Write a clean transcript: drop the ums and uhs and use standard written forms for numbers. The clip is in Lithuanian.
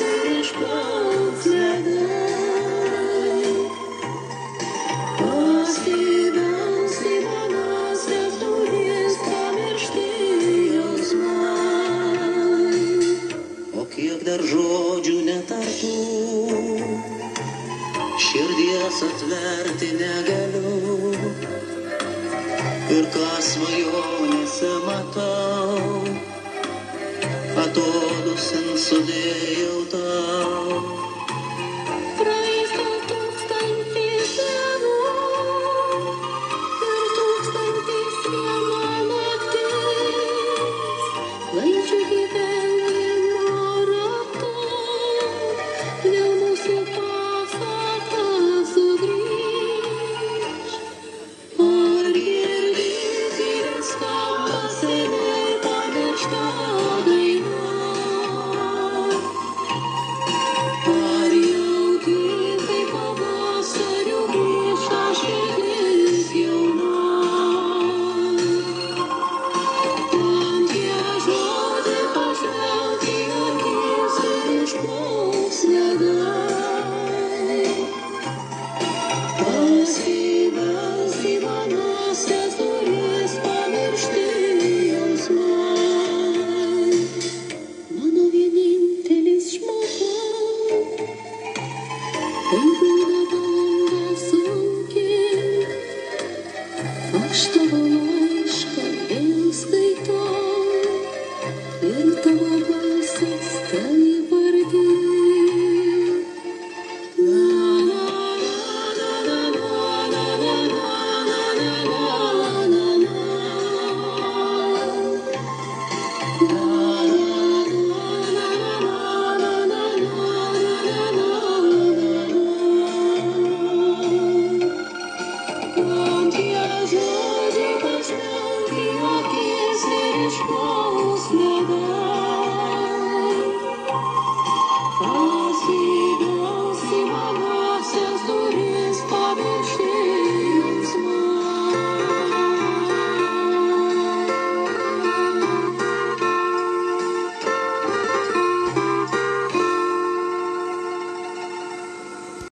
ir išplauks ledai. Pasibelsi manas duris, pamiršti jausmai. O kiek dar žodžių netartų, širdies atverti negaliu. Ir ką svajonėse matau, atodūsin sudėjau tau. Praeis gal 1000 dienų ir 1001 naktis, laidžiu gyvenimo ratu, vėl mūsų pasakas sugrįž. Ar girdi tyliai skamba seniai pamiršta daina? Ar jauti, kaip pavasariu grįžta širdis jauna? Man tie žodžiai pažvelk į akis ir išplauks ledai. Pasibelsi manas duris, pamiršti jausmai. Mano vienintelis žmogau, tai būna valanda sunki, aš tavo laišką vėl skaitau ir tavo balsas tai vardi. Man tie žodžiai pažvelk į akis ir išplauks